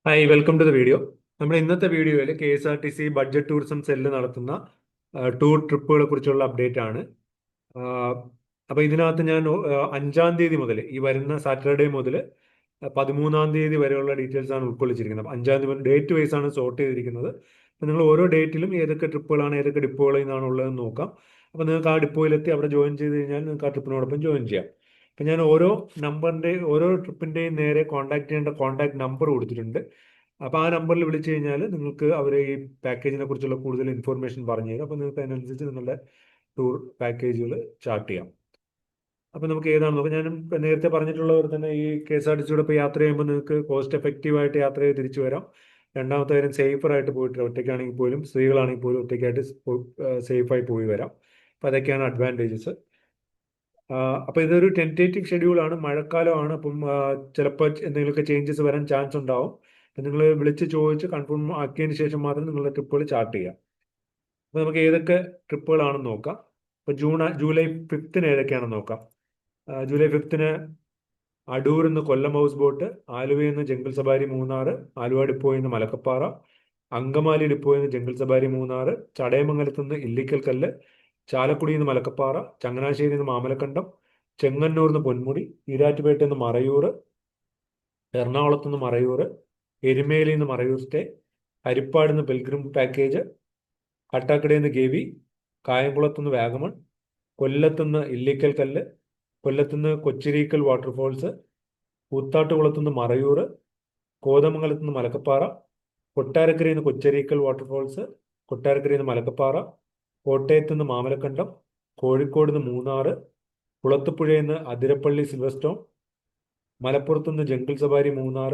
Hi, welcome to the video. നമ്മുടെ ഇന്നത്തെ വീഡിയോയിൽ K S R T C budget tourism cell നടത്തുന്ന tour ട്രിപ്പുകളെ കുറിച്ചുള്ള അപ്ഡേറ്റ് ആണ്. അപ്പോൾ ഇതിനകത്ത് ഞാൻ 5-ാം തീയതി മുതൽ, ഈ വരുന്ന സാറ്റർഡേ മുതൽ 13-ാം തീയതി വരെയുള്ള ഡീറ്റെയിൽസ് ആണ് ഉൾക്കൊള്ളിച്ചിരിക്കുന്നത്. 5-ാം തീയതി മുതൽ ഡേറ്റ് വൈസ് ആണ് സോർട്ട് ചെയ്തിരിക്കുന്നത്. അപ്പോൾ നിങ്ങൾ ഓരോ ഡേറ്റിലും ഏതൊക്കെ ട്രിപ്പുകളാണ്, ഏതൊക്കെ ഡിപ്പോകളിൽ നിന്നാണ് ഉള്ളതെന്ന് നോക്കാം. അപ്പോൾ നിങ്ങൾക്ക് ആ ഡിപ്പോയിലെത്തി അവിടെ ജോയിൻ ചെയ്ത് കഴിഞ്ഞാൽ നിങ്ങൾക്ക് ആ ട്രിപ്പിനോടൊപ്പം ജോയിൻ ചെയ്യാം. അപ്പം ഞാൻ ഓരോ ട്രിപ്പിൻ്റെയും നേരെ കോൺടാക്ട് ചെയ്യേണ്ട കോൺടാക്ട് നമ്പർ കൊടുത്തിട്ടുണ്ട്. അപ്പോൾ ആ നമ്പറിൽ വിളിച്ചു കഴിഞ്ഞാൽ നിങ്ങൾക്ക് അവർ ഈ പാക്കേജിനെ കുറിച്ചുള്ള കൂടുതൽ ഇൻഫർമേഷൻ പറഞ്ഞു തരും. അപ്പോൾ നിങ്ങൾക്ക് അതിനനുസരിച്ച് നിങ്ങളുടെ ടൂർ പാക്കേജുകൾ ചാർട്ട് ചെയ്യാം. അപ്പോൾ നമുക്ക് ഏതാണ് നോക്കാം. ഞാൻ നേരത്തെ പറഞ്ഞിട്ടുള്ളവർ തന്നെ ഈ കെ എസ് ആർ ടി സിയുടെ ഇപ്പോൾ യാത്ര ചെയ്യുമ്പോൾ നിങ്ങൾക്ക് കോസ്റ്റ് എഫക്റ്റീവായിട്ട് യാത്ര ചെയ്ത് തിരിച്ചു വരാം. രണ്ടാമത്തെ കാര്യം, സേഫറായിട്ട് പോയിട്ട് ഒറ്റയ്ക്കാണെങ്കിൽ പോലും, സ്ത്രീകളാണെങ്കിൽ പോലും ഒറ്റയ്ക്കായിട്ട് സേഫായി പോയി വരാം. അപ്പോൾ അതൊക്കെയാണ് അഡ്വാൻറ്റേജസ്. അപ്പോൾ ഇതൊരു ടെൻറ്റേറ്റീവ് ഷെഡ്യൂളാണ്, മഴക്കാലമാണ്. അപ്പം ചിലപ്പോൾ എന്തെങ്കിലുമൊക്കെ ചേഞ്ചസ് വരാൻ ചാൻസ് ഉണ്ടാവും. അപ്പം നിങ്ങൾ വിളിച്ച് ചോദിച്ച് കൺഫേം ആക്കിയതിന് ശേഷം മാത്രം നിങ്ങളുടെ ട്രിപ്പുകൾ ചാർട്ട് ചെയ്യാം. അപ്പോൾ നമുക്ക് ഏതൊക്കെ ട്രിപ്പുകളാണെന്ന് നോക്കാം. ഇപ്പോൾ ജൂലൈ 5-ന് ഏതൊക്കെയാണെന്ന് നോക്കാം. ജൂലൈ 5-ന് അടൂരിൽ നിന്ന് കൊല്ലം ഹൗസ് ബോട്ട്, ആലുവയിൽ നിന്ന് ജംഗിൾ സവാരി മൂന്നാർ, ആലുവ ഡിപ്പോയിൽ നിന്ന് മലക്കപ്പാറ, അങ്കമാലി ഡിപ്പോയിൽ നിന്ന് ജംഗിൾ സവാരി മൂന്നാർ, ചടയമംഗലത്ത് നിന്ന് ഇല്ലിക്കൽ കല്ല്, ചാലക്കുടിയിൽ നിന്ന് മലക്കപ്പാറ, ചങ്ങനാശ്ശേരിയിൽ നിന്ന് മാമലക്കണ്ടം, ചെങ്ങന്നൂരിൽ നിന്ന് പൊന്മുടി, ഈരാറ്റുപേട്ടയിൽ നിന്ന് മറയൂർ, എറണാകുളത്ത് നിന്ന് മറയൂർ, എരുമേലിയിൽ നിന്ന് മറയൂർ സ്റ്റേ, ഹരിപ്പാട് നിന്ന് പിൽഗ്രിം പാക്കേജ്, കാട്ടാക്കടയിൽ നിന്ന് ഗവി, കായംകുളത്ത് നിന്ന് വാഗമൺ, കൊല്ലത്ത് നിന്ന് ഇല്ലിക്കൽ കല്ല്, കൊല്ലത്ത് നിന്ന് കൊച്ചിരീക്കൽ വാട്ടർഫോൾസ്, കൂത്താട്ടുകുളത്ത് നിന്ന് മറയൂർ, കോതമംഗലത്ത് നിന്ന് മലക്കപ്പാറ, കൊട്ടാരക്കരയിൽ നിന്ന് കൊച്ചരീക്കൽ വാട്ടർഫോൾസ്, കൊട്ടാരക്കരയിൽ നിന്ന് മലക്കപ്പാറ, കോട്ടയത്ത് നിന്ന് മാമലക്കണ്ടം, കോഴിക്കോട് നിന്ന് മൂന്നാർ, കുളത്തുപുഴയിൽ നിന്ന് അതിരപ്പള്ളി സിൽവർ, മലപ്പുറത്ത് നിന്ന് ജംഗിൾ സവാരി മൂന്നാർ,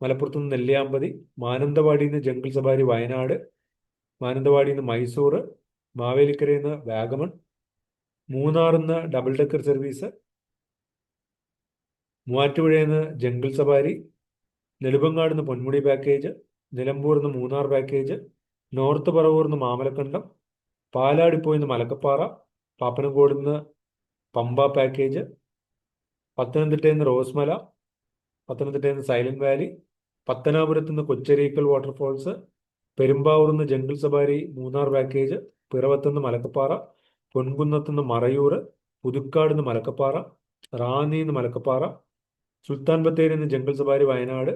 മലപ്പുറത്ത് നിന്ന് നെല്ലിയാമ്പതി, മാനന്തവാടിയിൽ നിന്ന് ജംഗിൾ സവാരി വയനാട്, മാനന്തവാടിയിൽ നിന്ന് മൈസൂർ, മാവേലിക്കരയിൽ നിന്ന് വാഗമൺ, മൂന്നാറിൽ നിന്ന് ഡബിൾ ഡെക്കർ സർവീസ്, മൂവാറ്റുപുഴയിൽ നിന്ന് ജംഗിൾ സവാരി, നെടുമങ്ങാട് നിന്ന് പൊന്മുടി പാക്കേജ്, നിലമ്പൂരിൽ നിന്ന് മൂന്നാർ പാക്കേജ്, നോർത്ത് പറവൂർ നിന്ന് മാമലക്കണ്ടം, പാലാടിപ്പോയിൽ നിന്ന് മലക്കപ്പാറ, പാപ്പനംകോട് നിന്ന് പമ്പ പാക്കേജ്, പത്തനംതിട്ടയിൽ നിന്ന് റോസ്മല, പത്തനംതിട്ടയിൽ നിന്ന് സൈലന്റ് വാലി, പത്തനാപുരത്ത് നിന്ന് കൊച്ചരീക്കൽ വാട്ടർഫോൾസ്, പെരുമ്പാവൂർ നിന്ന് ജംഗിൾ സവാരി മൂന്നാർ പാക്കേജ്, പിറവത്ത് നിന്ന് മലക്കപ്പാറ, പൊൻകുന്നത്ത് നിന്ന് മറയൂർ, പുതുക്കാട് നിന്ന് മലക്കപ്പാറ, റാന്നി നിന്ന് മലക്കപ്പാറ, സുൽത്താൻ ബത്തേരിയിൽ നിന്ന് ജംഗിൾ സവാരി വയനാട്,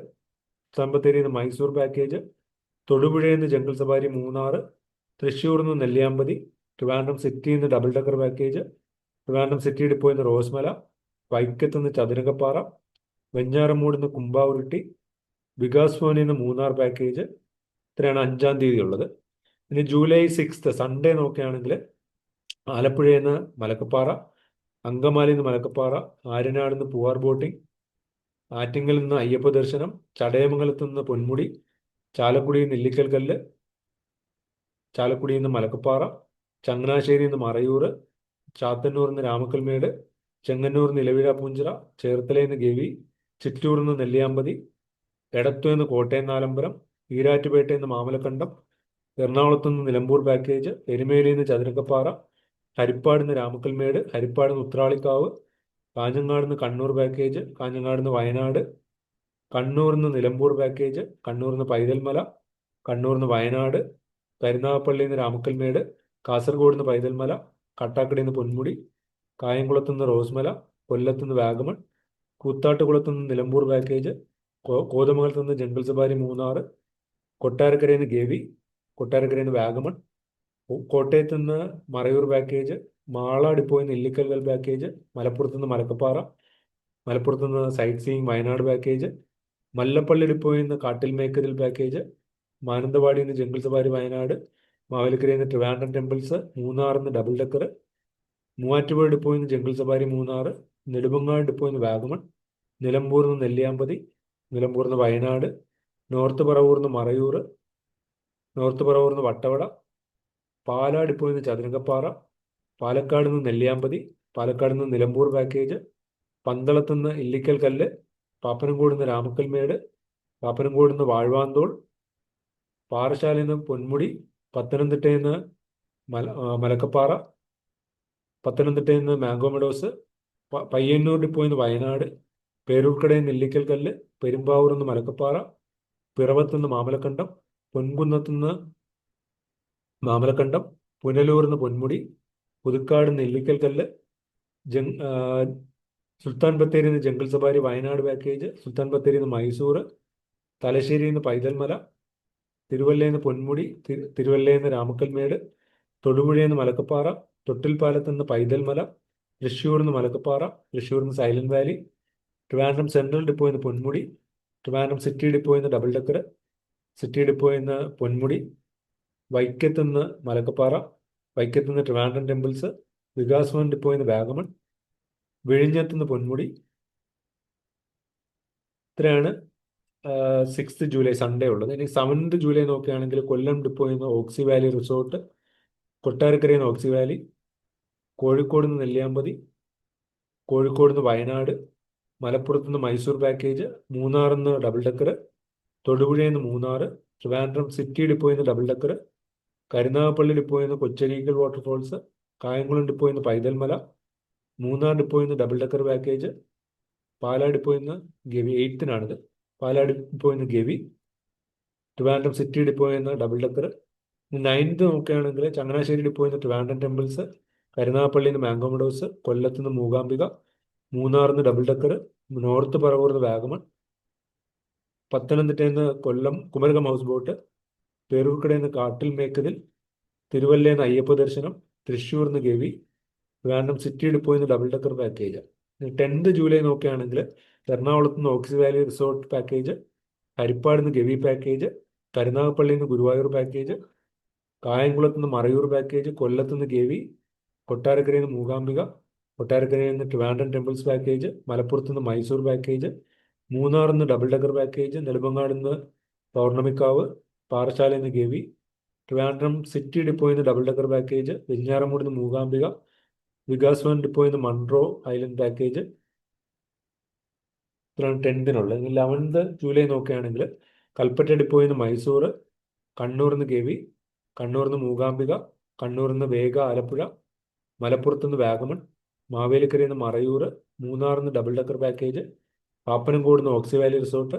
സുൽത്താൻ ബത്തേരിയിൽ നിന്ന് മൈസൂർ പാക്കേജ്, തൊടുപുഴയിൽ നിന്ന് ജംഗിൾ സവാരി മൂന്നാർ, തൃശ്ശൂരിൽ നിന്ന് നെല്ലിയാമ്പതി, ട്രിവാൻഡ്രം സിറ്റിയിൽ നിന്ന് double decker package, Trivandrum city ഡിപ്പോയിൽ നിന്ന് റോസ്മല, വൈക്കത്ത് നിന്ന് ചതുരംഗപ്പാറ, വെഞ്ഞാറമൂട് നിന്ന് കുമ്പാവുരുട്ടി, വികാസ് ഭവനിൽ നിന്ന് മൂന്നാർ പാക്കേജ്. ഇത്രയാണ് 5-ാം തീയതി ഉള്ളത്. ഇനി ജൂലൈ 6 സൺഡേ നോക്കുകയാണെങ്കിൽ ആലപ്പുഴയിൽ നിന്ന് മലക്കപ്പാറ, അങ്കമാലിയിൽ നിന്ന് മലക്കപ്പാറ, ആര്യനാട് നിന്ന് പൂവാർ ബോട്ടിംഗ്, ആറ്റിങ്ങൽ നിന്ന് അയ്യപ്പ ദർശനം, ചടയമംഗലത്ത് നിന്ന് പൊന്മുടി, ചാലക്കുടിയിൽ നിന്ന് ഇല്ലിക്കൽ കല്ല്, ചാലക്കുടിയിൽ നിന്ന് മലക്കപ്പാറ, ചങ്ങനാശ്ശേരിയിൽ നിന്ന് മറയൂർ, ചാത്തന്നൂരിൽ നിന്ന് രാമക്കൽമേട്, ചെങ്ങന്നൂരിൽ നിന്ന് ഇലവിഴ പൂഞ്ചിറ, ചേർത്തലയിൽ നിന്ന് ഗവി, ചിറ്റൂരിൽ നിന്ന് നെല്ലിയാമ്പതി, എടത്വയിൽ നിന്ന് കോട്ടയം നാലമ്പലം, ഈരാറ്റുപേട്ടയിൽ നിന്ന് മാമലക്കണ്ടം, എറണാകുളത്ത് നിന്ന് നിലമ്പൂർ പാക്കേജ്, എരുമേലിയിൽ നിന്ന് ചതുരക്കപ്പാറ, ഹരിപ്പാട് നിന്ന് രാമക്കൽമേട്, ഹരിപ്പാട് നിന്ന് ഉത്രാളിക്കാവ്, കാഞ്ഞങ്ങാട് നിന്ന് കണ്ണൂർ പാക്കേജ്, കാഞ്ഞങ്ങാട് നിന്ന് വയനാട്, കണ്ണൂരിൽ നിന്ന് നിലമ്പൂർ പാക്കേജ്, കണ്ണൂരിൽ നിന്ന് പൈതൽമല, കണ്ണൂരിൽ നിന്ന് വയനാട്, കരുനാഗപ്പള്ളിയിൽ നിന്ന് രാമക്കൽമേട്, കാസർഗോഡ് നിന്ന് പൈതൽമല, കട്ടാക്കടയിൽ നിന്ന് പൊന്മുടി, കായംകുളത്ത് നിന്ന് റോസ്മല, കൊല്ലത്ത് നിന്ന് വാഗമൺ, കൂത്താട്ടുകുളത്ത് നിന്ന് നിലമ്പൂർ പാക്കേജ്, കോതമംഗലത്ത് നിന്ന് ജംഗിൾ സവാരി മൂന്നാർ, കൊട്ടാരക്കരയിൽ നിന്ന് ഗവി, കൊട്ടാരക്കരയിൽ നിന്ന് വാഗമൺ, കോട്ടയത്ത് നിന്ന് മറയൂർ പാക്കേജ്, മാള ഡിപ്പോയിൽ നിന്ന് ഇല്ലിക്കൽ പാക്കേജ്, മലപ്പുറത്ത് നിന്ന് മലക്കപ്പാറ, മലപ്പുറത്ത് നിന്ന് sight seeing Wayanad package, Mallappally ഡിപ്പോയിൽ നിന്ന് കാട്ടിൽ മേക്കതിൽ പാക്കേജ്, മാനന്തവാടിയിൽ നിന്ന് ജംഗിൾ സവാരി വയനാട്, മാവേലിക്കരയിൽ നിന്ന് ട്രിവാൻഡ്രം ടെമ്പിൾസ്, മൂന്നാറിൽ നിന്ന് ഡബിൾ ഡെക്കർ, മൂവാറ്റുപുഴ ഡിപ്പോയിൽ നിന്ന് ജംഗിൾ സവാരി മൂന്നാർ, നെടുമങ്ങാട് ഡിപ്പോയിൽ നിന്ന് വാഗമൺ, നിലമ്പൂരിൽ നിന്ന് നെല്ലിയാമ്പതി, നിലമ്പൂരിൽ നിന്ന് വയനാട്, നോർത്ത് പറവൂർ നിന്ന് മറയൂർ, നോർത്ത് പറവൂർ നിന്ന് വട്ടവട, പാലാ ഡിപ്പോയിൽ നിന്ന് ചതുരംഗപ്പാറ, പാലക്കാട് നിന്ന് നെല്ലിയാമ്പതി, പാലക്കാട് നിന്ന് നിലമ്പൂർ പാക്കേജ്, പന്തളത്ത് നിന്ന് ഇല്ലിക്കൽ കല്ല്, പാപ്പനംകോട് നിന്ന് രാമക്കൽമേട്, പാപ്പനംകോട് നിന്ന് വാഴ്വാന്തോൾ, പാറശാലയിൽ നിന്ന് പൊന്മുടി, പത്തനംതിട്ടയിൽ നിന്ന് മലക്കപ്പാറ, പത്തനംതിട്ടയിൽ നിന്ന് മാംഗോ മെഡോസ്, പയ്യന്നൂർ ഡിപ്പോയിൽ നിന്ന് വയനാട്, പേരൂർക്കടയിൽ നിന്ന് ഇല്ലിക്കൽ കല്ല്, പെരുമ്പാവൂർ നിന്ന് മലക്കപ്പാറ, പിറവത്തുനിന്ന് മാമലക്കണ്ടം, പൊൻകുന്നത്തുനിന്ന് മാമലക്കണ്ടം, പുനലൂർന്ന് പൊന്മുടി, പുതുക്കാട് നെല്ലിക്കൽ കല്ല്, ജങ് സുൽത്താൻ ബത്തേരിയിൽ നിന്ന് ജംഗിൾ സഫാരി വയനാട് പാക്കേജ്, സുൽത്താൻ ബത്തേരിയിൽ നിന്ന് മൈസൂർ, തലശ്ശേരിയിൽ നിന്ന് പൈതൽമല, തിരുവല്ലയിൽ നിന്ന് പൊന്മുടി, തിരുവല്ലയിൽ നിന്ന് രാമക്കൽമേട്, തൊടുപുഴയിൽ നിന്ന് മലക്കപ്പാറ, തൊട്ടിൽപ്പാലത്ത് നിന്ന് പൈതൽമല, തൃശ്ശൂരിൽ നിന്ന് മലക്കപ്പാറ, തൃശ്ശൂരിൽ നിന്ന് സൈലന്റ് വാലി, ട്രിവാൻഡ്രം സെൻട്രൽ ഡിപ്പോയിൽ നിന്ന് പൊന്മുടി, ട്രിവാൻഡ്രം സിറ്റി ഡിപ്പോയിൽ നിന്ന് ഡബിൾ ഡക്കർ, സിറ്റി ഡിപ്പോയിൽ നിന്ന് പൊന്മുടി, വൈക്കത്ത് നിന്ന് മലക്കപ്പാറ, വൈക്കത്ത് നിന്ന് ട്രിവാൻഡ്രം ടെമ്പിൾസ്, വികാസ് ഭവൻ ഡിപ്പോയിൽ നിന്ന് വാഗമൺ, വിഴിഞ്ഞത്ത് നിന്ന് പൊന്മുടി. ഇത്രയാണ് 6th ജൂലൈ സൺഡേ ഉള്ളത്. ഇനി 7th ജൂലൈ നോക്കുകയാണെങ്കിൽ കൊല്ലം ഡിപ്പോയിൽ നിന്ന് ഓക്സി വാലി റിസോർട്ട്, കൊട്ടാരക്കരയിൽ നിന്ന് ഓക്സി വാലി, കോഴിക്കോട് നിന്ന് നെല്ലിയാമ്പതി, കോഴിക്കോട് നിന്ന് വയനാട്, മലപ്പുറത്ത് നിന്ന് മൈസൂർ പാക്കേജ്, മൂന്നാറിൽ നിന്ന് ഡബിൾ ഡക്കർ, തൊടുപുഴയിൽ നിന്ന് മൂന്നാർ, ട്രിവാൻഡ്രം സിറ്റി ഡിപ്പോയിൽ നിന്ന് ഡബിൾ ഡക്കർ, കരുനാഗപ്പള്ളി ഡിപ്പോയിൽ നിന്ന് കൊച്ചരീക്കൽ വാട്ടർഫോൾസ്, കായംകുളം ഡിപ്പോയിൽ നിന്ന് പൈതൽമല, മൂന്നാർ ഡിപ്പോയിൽ നിന്ന് ഡബിൾ ഡക്കർ പാക്കേജ്, പാലാ ഡിപ്പോയിൽ നിന്ന് ഗവി, 8th പാലാ ഡിപ്പോയിൽ നിന്ന് ഗവി, ട്രിവാൻഡ്രം സിറ്റി ഡിപ്പോയിൽ നിന്ന് ഡബിൾ ഡക്കർ. 9th നോക്കുകയാണെങ്കിൽ ചങ്ങനാശ്ശേരി ഡിപ്പോയിൽ നിന്ന് ട്രിവാൻഡ്രം ടെമ്പിൾസ്, കരുനാഗപ്പള്ളിയിൽ നിന്ന് മാംഗോ മെഡോസ്, കൊല്ലത്ത് നിന്ന് മൂകാംബിക, മൂന്നാറിൽ നിന്ന് ഡബിൾ ഡക്കർ, നോർത്ത് പറവൂർ നിന്ന് വാഗമൺ, പത്തനംതിട്ടയിൽ നിന്ന് കൊല്ലം കുമരകം ഹൗസ് ബോട്ട്, പേരൂർക്കടയിൽ നിന്ന് കാട്ടിൽ മേക്കതിൽ, തിരുവല്ലയിൽ നിന്ന് അയ്യപ്പ ദർശനം, തൃശ്ശൂർ നിന്ന് ഗവി, ട്രിവാൻഡ്രം സിറ്റി ഡിപ്പോയിൽ നിന്ന് double decker package. 10th July നോക്കുകയാണെങ്കിൽ എറണാകുളത്ത് നിന്ന് oxy valley resort package, Harippad നിന്ന് ഗവി പാക്കേജ്, കരുനാഗപ്പള്ളിയിൽ നിന്ന് ഗുരുവായൂർ പാക്കേജ്, കായംകുളത്ത് നിന്ന് മറയൂർ പാക്കേജ്, കൊല്ലത്ത് നിന്ന് ഗവി, കൊട്ടാരക്കരയിൽ നിന്ന് മൂകാംബിക, കൊട്ടാരക്കരയിൽ നിന്ന് ട്രിവാൻഡ്രം ടെമ്പിൾസ് പാക്കേജ്, മലപ്പുറത്ത് നിന്ന് മൈസൂർ പാക്കേജ്, മൂന്നാറിൽ നിന്ന് ഡബിൾ ഡക്കർ പാക്കേജ്, നെടുമങ്ങാട് നിന്ന് പൗർണമിക്കാവ്, പാറശാലയിൽ നിന്ന് ഗവി, ട്രിവാൻഡ്രം സിറ്റി ഡിപ്പോയിൽ നിന്ന് ഡബിൾ ഡക്കർ പാക്കേജ്, വെഞ്ഞാറമൂട് നിന്ന് മൂകാംബിക, വികാസ് ഭവൻ ഡിപ്പോയിൽ നിന്ന് മൺട്രോ ഐലൻഡ് പാക്കേജ്. ഇത്രയാണ് 10th. 11th ജൂലൈ നോക്കുകയാണെങ്കിൽ കൽപ്പറ്റ ഡിപ്പോയിൽ നിന്ന് മൈസൂർ, കണ്ണൂരിൽ നിന്ന് ഗവി, കണ്ണൂരിൽ നിന്ന് മൂകാംബിക, കണ്ണൂരിൽ നിന്ന് വേഗ ആലപ്പുഴ, മലപ്പുറത്ത് നിന്ന് വാഗമൺ, മാവേലിക്കരയിൽ നിന്ന് മറയൂർ, മൂന്നാറിൽ നിന്ന് ഡബിൾ ഡക്കർ പാക്കേജ്, പാപ്പനംകോട് നിന്ന് ഓക്സി വാലി റിസോർട്ട്,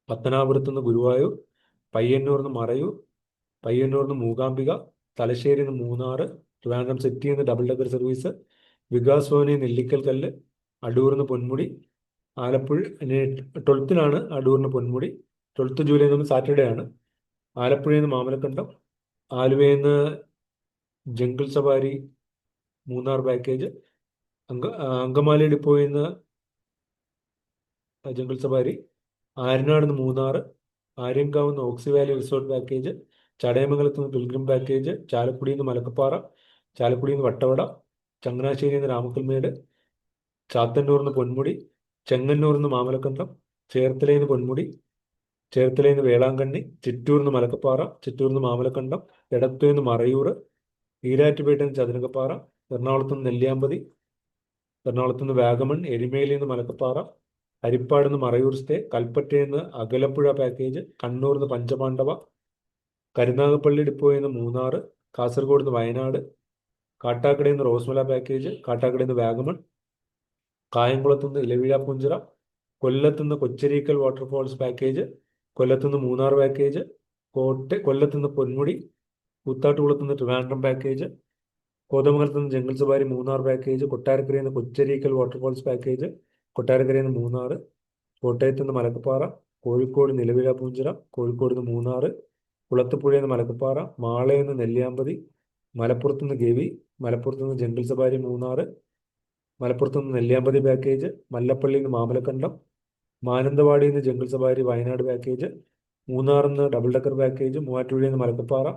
പത്തനാപുരത്ത് നിന്ന് ഗുരുവായൂർ, പയ്യന്നൂർ നിന്ന് മറയൂർ, പയ്യന്നൂർ നിന്ന് മൂകാംബിക, തലശ്ശേരി നിന്ന് മൂന്നാർ, ട്രിവാൻഡ്രം സിറ്റിയിൽ നിന്ന് ഡബിൾ ഡക്കർ സർവീസ്, വികാസ് ഭവനിൽ നെല്ലിക്കൽ കല്ല്, അടൂരിൽ നിന്ന് പൊന്മുടി, ആലപ്പുഴ. 12th അടൂരിന് പൊന്മുടി. 12th ജൂലൈ നമ്മൾ സാറ്റർഡേ ആണ്. ആലപ്പുഴയിൽ നിന്ന് മാമലക്കണ്ടം, ആലുവയിൽ നിന്ന് jungle safari Munnar package, Angamaly ഡിപ്പോയിൽ നിന്ന് ജംഗിൾ സഫാരി, ആര്യനാട് നിന്ന് മൂന്നാർ, ആര്യങ്കാവ് നിന്ന് ഓക്സി വാലി റിസോർട്ട് പാക്കേജ്, ചടയമംഗലത്ത് നിന്ന് പിൽഗ്രിം പാക്കേജ്, ചാലക്കുടിയിൽ നിന്ന് മലക്കപ്പാറ, ചാലക്കുടിയിൽ നിന്ന് വട്ടവട, ചങ്ങനാശ്ശേരിയിൽ നിന്ന് രാമക്കൽമേട്, ചാത്തന്നൂരിൽ നിന്ന് പൊന്മുടി, ചെങ്ങന്നൂരിൽ നിന്ന് മാമലക്കണ്ടം, ചേർത്തലയിൽ നിന്ന് പൊന്മുടി, ചേർത്തലയിൽ നിന്ന് വേളാങ്കണ്ണി, ചിറ്റൂരിൽ നിന്ന് മലക്കപ്പാറ, ചിറ്റൂരിൽ നിന്ന് മാമലക്കണ്ടം, എടത്തുയിൽ നിന്ന് മറയൂർ, ഈരാറ്റുപേട്ടയിൽ നിന്ന് ചതുരങ്കപ്പാറ, എറണാകുളത്ത് നിന്ന് നെല്ലിയാമ്പതി, എറണാകുളത്ത് നിന്ന് വാഗമൺ, എരുമേലിയിൽ നിന്ന് മലക്കപ്പാറ, ഹരിപ്പാട് നിന്ന് മറയൂർ സ്റ്റേ, കൽപ്പറ്റയിൽ നിന്ന് അകലപ്പുഴ പാക്കേജ്, കണ്ണൂരിൽ നിന്ന് പഞ്ചപാണ്ഡവ, കരുനാഗപ്പള്ളി ഡിപ്പോയിൽ നിന്ന് മൂന്നാർ, കാസർഗോഡ് നിന്ന് വയനാട്, കാട്ടാക്കടയിൽ നിന്ന് റോസ്മല പാക്കേജ്, കാട്ടാക്കടയിൽ നിന്ന് വാഗമൺ, കായംകുളത്ത് നിന്ന് ഇലവിഴ പൂഞ്ചിറ, കൊല്ലത്ത് നിന്ന് കൊച്ചരീക്കൽ വാട്ടർഫോൾസ് പാക്കേജ്, കൊല്ലത്ത് നിന്ന് മൂന്നാർ പാക്കേജ്, കൊല്ലത്ത് നിന്ന് പൊന്മുടി, കൂത്താട്ടുകുളത്ത് നിന്ന് ട്രിവാൻഡ്രം പാക്കേജ്, കോതമംഗലത്ത് നിന്ന് ജംഗിൾ സഫാരി മൂന്നാർ പാക്കേജ്, കൊട്ടാരക്കരയിൽ നിന്ന് കൊച്ചരീക്കൽ വാട്ടർഫോൾസ് പാക്കേജ്, കൊട്ടാരക്കരയിൽ നിന്ന് മൂന്നാർ, കോട്ടയത്ത് നിന്ന് മലക്കപ്പാറ, കോഴിക്കോട് നിലവിഴ പൂഞ്ചിറ, കോഴിക്കോട് നിന്ന് മൂന്നാർ, കുളത്തുപുഴയിൽ നിന്ന് മലക്കപ്പാറ, മാളയിൽ നിന്ന് നെല്ലിയാമ്പതി, മലപ്പുറത്ത് നിന്ന് ഗവി, മലപ്പുറത്ത് നിന്ന് ജംഗിൾ സഫാരി മൂന്നാർ, മലപ്പുറത്ത് നിന്ന് നെല്ലിയാമ്പതി പാക്കേജ്, മല്ലപ്പള്ളിയിൽ നിന്ന് മാമലക്കണ്ടം, മാനന്തവാടിയിൽ നിന്ന് ജംഗിൾ സഫാരി വയനാട് പാക്കേജ്, മൂന്നാറിൽ നിന്ന് ഡബിൾ ഡക്കർ പാക്കേജ്, മൂവാറ്റുപുഴയിൽ നിന്ന് മലക്കപ്പാറ,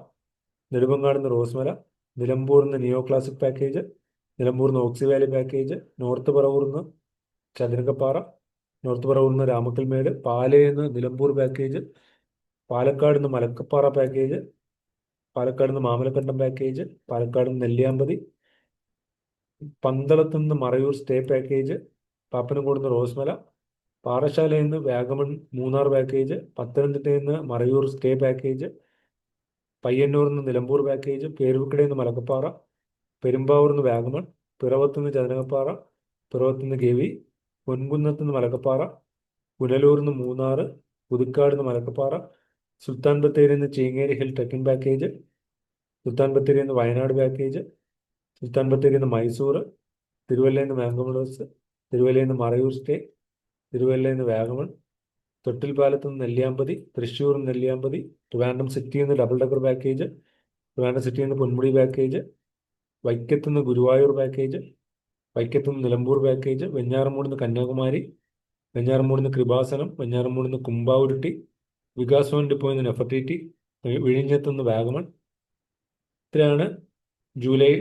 നെടുമങ്ങാട് നിന്ന് റോസ്മല, നിലമ്പൂരിൽ നിന്ന് നിയോ ക്ലാസിക് പാക്കേജ്, നിലമ്പൂരിൽ നിന്ന് ഓക്സി വാലി പാക്കേജ്, നോർത്ത് പറവൂരിൽ നിന്ന് ചതുരങ്കപ്പാറ, നോർത്ത് പറവൂരിൽ നിന്ന് രാമക്കൽമേട്, പാലയിൽ നിന്ന് നിലമ്പൂർ പാക്കേജ്, പാലക്കാട് നിന്ന് മലക്കപ്പാറ പാക്കേജ്, പാലക്കാട് നിന്ന് മാമലക്കണ്ടം പാക്കേജ്, പാലക്കാട് നിന്ന് നെല്ലിയാമ്പതി, പന്തളത്ത് നിന്ന് മറയൂർ സ്റ്റേ പാക്കേജ്, പാപ്പനംകോട് നിന്ന് റോസ്മല, പാറശാലയിൽ നിന്ന് വാഗമൺ മൂന്നാർ പാക്കേജ്, പത്തനംതിട്ടയിൽ നിന്ന് മറയൂർ സ്റ്റേ പാക്കേജ്, പയ്യന്നൂരിൽ നിന്ന് നിലമ്പൂർ പാക്കേജ്, പേരൂർക്കടയിൽ നിന്ന് മലക്കപ്പാറ, പെരുമ്പാവൂരിൽ നിന്ന് വാഗമൺ, പിറവത്ത് നിന്ന് ചതനകപ്പാറ, പിറവത്ത് നിന്ന് ഗവി, പൊൻകുന്നത്ത് നിന്ന് മലക്കപ്പാറ, പുനലൂരിൽ നിന്ന് മൂന്നാർ, പുതുക്കാട് നിന്ന് മലക്കപ്പാറ, സുൽത്താൻ ബത്തേരിയിൽ നിന്ന് ചീങ്ങേരി ഹിൽ ട്രെക്കിംഗ് പാക്കേജ്, സുൽത്താൻ ബത്തേരിയിൽ നിന്ന് വയനാട് പാക്കേജ്, സുൽത്താൻ ബത്തേരിയിൽ നിന്ന് മൈസൂർ, തിരുവല്ലയിൽ നിന്ന് മാംഗോ തിരുവല്ലയിൽ നിന്ന് മറയൂർ സ്റ്റേ, തിരുവല്ലയിൽ നിന്ന് വാഗമൺ, തൊട്ടിൽപ്പാലത്ത് നിന്ന് നെല്ലിയാമ്പതി, തൃശ്ശൂർ നെല്ലിയാമ്പതി, ട്രിവാൻഡ്രം സിറ്റിയിൽ നിന്ന് ഡബിൾ ഡെക്കർ പാക്കേജ്, ട്രിവാൻഡ്രം സിറ്റിയിൽ നിന്ന് പൊന്മുടി പാക്കേജ്, വൈക്കത്ത് നിന്ന് ഗുരുവായൂർ പാക്കേജ്, വൈക്കത്ത് നിന്ന് നിലമ്പൂർ പാക്കേജ്, വെഞ്ഞാറമൂട് നിന്ന് കന്യാകുമാരി, വെഞ്ഞാറമൂട് നിന്ന് കൃപാസനം, വെഞ്ഞാറമൂട് നിന്ന് കുമ്പാവുരുട്ടി, വികാസ് ഭവൻ ഡിപ്പോയിൽ നിന്ന് നെഫർട്ടിറ്റി, വിഴിഞ്ഞത്ത് നിന്ന് വാഗമൺ. ഇത്രയാണ് ജൂലൈ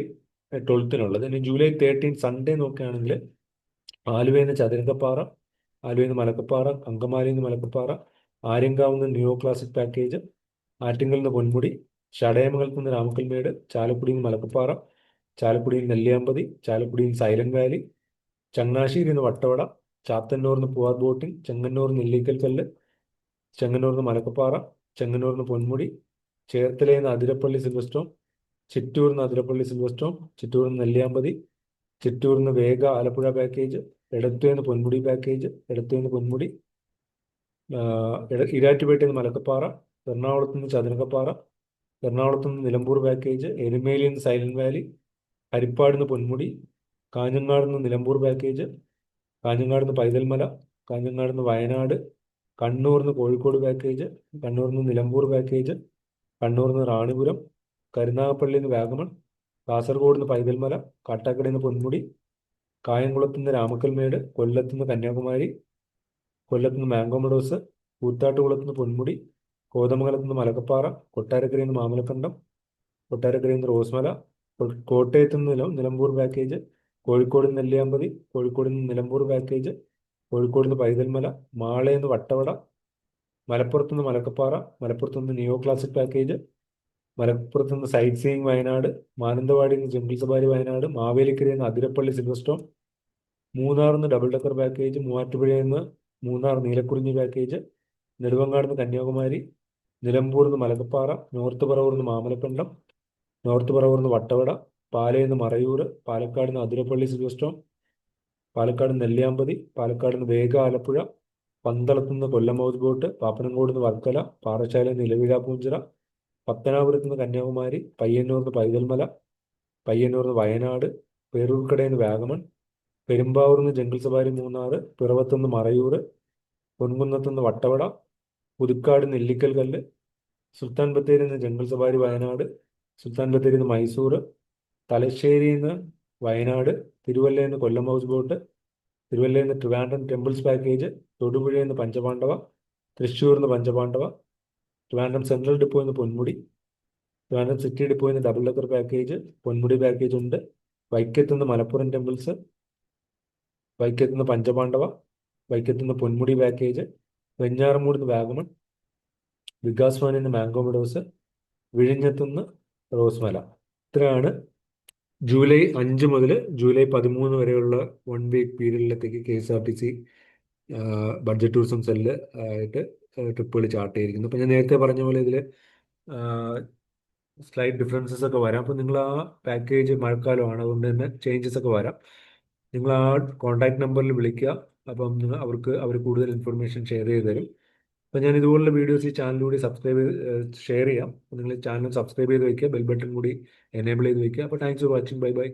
12-നുള്ളത്. ഇനി ജൂലൈ 13 സൺഡേ നോക്കുകയാണെങ്കിൽ ആലുവയിൽ നിന്ന് ചതുരംഗപ്പാറ, ആലുവയിൽ നിന്ന് മലക്കപ്പാറ, അങ്കമാലിയിൽ നിന്ന് മലക്കപ്പാറ, ആര്യങ്കാവ് നിന്ന് ന്യൂ ക്ലാസിക് പാക്കേജ്, ആറ്റിങ്ങൽ നിന്ന് പൊന്മുടി, ചടയമംഗലത്ത് നിന്ന് രാമക്കൽമേട്, ചാലക്കുടിയിൽ നിന്ന് മലക്കപ്പാറ, ചാലക്കുടിയിൽ നെല്ലിയാമ്പതി, ചാലക്കുടിയിൽ സൈലന്റ് വാലി, ചങ്ങനാശ്ശേരിയിൽ നിന്ന് വട്ടവട, ചാത്തന്നൂരിൽ നിന്ന് പൂവാർ ബോട്ടിംഗ്, ചെങ്ങന്നൂർ നെല്ലിക്കൽ കല്ല്, ചെങ്ങന്നൂരിൽ നിന്ന് മലക്കപ്പാറ, ചെങ്ങന്നൂരിൽ നിന്ന് പൊന്മുടി, ചേർത്തലയിൽ നിന്ന് അതിരപ്പള്ളി സിൽവർ, ചിറ്റൂരിൽ നിന്ന് അതിരപ്പള്ളി സിൽവർ, ചിറ്റൂരിൽ നിന്ന് നെല്ലിയാമ്പതി, ചിറ്റൂരിൽ നിന്ന് വേഗ ആലപ്പുഴ പാക്കേജ്, എടത്തുവയിൽ നിന്ന് പൊന്മുടി പാക്കേജ്, എടത്തുവയിൽ നിന്ന് പൊന്മുടി, ഇരാറ്റുപേട്ടയിൽ നിന്ന് മലക്കപ്പാറ, എറണാകുളത്ത് നിന്ന് ചതുരംഗപ്പാറ, എറണാകുളത്ത് നിന്ന് നിലമ്പൂർ പാക്കേജ്, എരുമേലിയിൽ നിന്ന് സൈലന്റ് വാലി, ഹരിപ്പാട് നിന്ന് പൊന്മുടി, കാഞ്ഞങ്ങാട് നിന്ന് നിലമ്പൂർ പാക്കേജ്, കാഞ്ഞങ്ങാട് നിന്ന് പൈതൽമല, കാഞ്ഞങ്ങാട് നിന്ന് വയനാട്, കണ്ണൂർ നിന്ന് കോഴിക്കോട് പാക്കേജ്, കണ്ണൂർ നിന്ന് നിലമ്പൂർ പാക്കേജ്, കണ്ണൂർ നിന്ന് റാണിപുരം, കരുനാഗപ്പള്ളിയിൽ നിന്ന് വാഗമൺ, കാസർഗോഡ് നിന്ന് പൈതൽമല, കാട്ടാക്കടയിൽ നിന്ന് പൊന്മുടി, കായംകുളത്ത് നിന്ന് രാമക്കൽമേട്, കൊല്ലത്ത് നിന്ന് കന്യാകുമാരി, കൊല്ലത്ത് നിന്ന് മാംഗോ മെഡോസ്, കൂത്താട്ടുകുളത്ത് നിന്ന് പൊന്മുടി, കോതമംഗലത്ത് നിന്ന് മലക്കപ്പാറ, കൊട്ടാരക്കരയിൽ നിന്ന് മാമലക്കണ്ടം, കൊട്ടാരക്കരയിൽ നിന്ന് റോസ്മല, കോട്ടയത്ത് നിന്ന് നിലമ്പൂർ പാക്കേജ്, കോഴിക്കോട് നിന്ന് നെല്ലിയാമ്പതി, കോഴിക്കോട് നിന്ന് നിലമ്പൂർ പാക്കേജ്, കോഴിക്കോട് നിന്ന് പൈതൽമല, മാളയിൽ നിന്ന് വട്ടവട, മലപ്പുറത്ത് നിന്ന് മലക്കപ്പാറ, മലപ്പുറത്ത് നിന്ന് നിയോ ക്ലാസിക് പാക്കേജ്, മലപ്പുറത്ത് നിന്ന് സൈറ്റ് സീയിങ് വയനാട്, മാനന്തവാടിയിൽ നിന്ന് ജംഗിൾ സഫാരി വയനാട്, മാവേലിക്കരയിൽ നിന്ന് അതിരപ്പള്ളി സിൽവർ, മൂന്നാറിൽ നിന്ന് ഡബിൾ ഡെക്കർ പാക്കേജ്, മൂവാറ്റുപുഴയിൽ നിന്ന് മൂന്നാർ നീലക്കുറിഞ്ഞി പാക്കേജ്, നെടുവങ്ങാട് നിന്ന് കന്യാകുമാരി, നിലമ്പൂർ നിന്ന് മലക്കപ്പാറ, നോർത്ത് പറവൂർ നിന്ന് മാമലക്കണ്ടം, നോർത്ത് പറവൂർ നിന്ന് വട്ടവട, പാലയിൽ നിന്ന് മറയൂർ, പാലക്കാട് നിന്ന് അതിരപ്പള്ളി സിൽവർ, പാലക്കാട് നിന്ന് നെല്ലിയാമ്പതി, പാലക്കാട് നിന്ന് വേഗ ആലപ്പുഴ, പന്തളത്ത് നിന്ന് കൊല്ലം ഹൗസ് ബോട്ട്, പാപ്പനംകോട് നിന്ന് വർക്കല, പാറശാലയിൽ നിന്ന് ഇലവിഴാപ്പൂഞ്ചിറ, പത്തനാപുരത്ത് നിന്ന് കന്യാകുമാരി, പയ്യന്നൂർ നിന്ന് പൈതൽമല, പയ്യന്നൂർ നിന്ന് വയനാട്, പേരൂർക്കടയിൽ നിന്ന് വാഗമൺ, പെരുമ്പാവൂർ നിന്ന് ജംഗിൾ സഫാരി മൂന്നാർ, പിറവത്ത് നിന്ന് മറയൂർ, പൊൻകുന്നത്ത് നിന്ന് വട്ടവട, പുതുക്കാട് നെല്ലിക്കൽ കല്ല്, സുൽത്താൻ ബത്തേരിയിൽ നിന്ന് ജംഗിൾ സഫാരി വയനാട്, സുൽത്താൻ ബത്തേരിയിൽ നിന്ന് മൈസൂർ, തലശ്ശേരിയിൽ നിന്ന് വയനാട്, തിരുവല്ലയിൽ നിന്ന് കൊല്ലം ഹൗസ് ബോട്ട്, തിരുവല്ലയിൽ നിന്ന് ട്രിവാൻഡ്രം ടെമ്പിൾസ് പാക്കേജ്, തൊടുപുഴയിൽ നിന്ന് പഞ്ചപാണ്ഡവ, തൃശ്ശൂരിൽ നിന്ന് പഞ്ചപാണ്ഡവ, ട്രിവാൻഡ്രം സെൻട്രൽ ഡിപ്പോയിൽ നിന്ന് പൊന്മുടി, ട്രിവാൻഡ്രം സിറ്റി ഡിപ്പോയിൽ നിന്ന് double decker package, Ponmudi package ഉണ്ട്, വൈക്കത്ത് നിന്ന് മലപ്പുറം ടെമ്പിൾസ്, വൈക്കത്ത് നിന്ന് പഞ്ചപാണ്ഡവ, വൈക്കത്ത് നിന്ന് പൊന്മുടി പാക്കേജ്, വെഞ്ഞാറമൂട് നിന്ന് വാഗമൺ, വികാസ് ഭവനിൽ നിന്ന് മാംഗോ മെഡോസ്, വിഴിഞ്ഞത്ത് നിന്ന് റോസ്മല. ഇത്രയാണ് ജൂലൈ 5 മുതൽ ജൂലൈ 13 വരെയുള്ള 1 വീക്ക് പീരീഡിലത്തേക്ക് KSRTC ബഡ്ജറ്റ് ടൂറിസം സെല്ല് ആയിട്ട് ട്രിപ്പുകൾ ചാർട്ട് ചെയ്തിരിക്കുന്നു. അപ്പോൾ ഞാൻ നേരത്തെ പറഞ്ഞ പോലെ ഇതിൽ സ്ലൈറ്റ് ഡിഫറൻസസ് ഒക്കെ വരാം. അപ്പോൾ നിങ്ങൾ ആ പാക്കേജ് മഴക്കാലമാണ്, അതുകൊണ്ട് തന്നെ ചേഞ്ചസ് ഒക്കെ വരാം. നിങ്ങൾ ആ കോൺടാക്ട് നമ്പറിൽ വിളിക്കുക. അപ്പം അവർ കൂടുതൽ ഇൻഫർമേഷൻ ഷെയർ ചെയ്ത് തരും. അപ്പോൾ ഞാൻ ഇതുപോലുള്ള വീഡിയോസ് ഈ ചാനലിലൂടെ ഷെയർ ചെയ്യാം. അപ്പോൾ നിങ്ങൾ ചാനൽ സബ്സ്ക്രൈബ് ചെയ്ത് വയ്ക്കുക, ബെൽ ബട്ടൺ കൂടി എനേബിൾ ചെയ്ത് വയ്ക്കുക. അപ്പോൾ thanks for watching. Bye bye.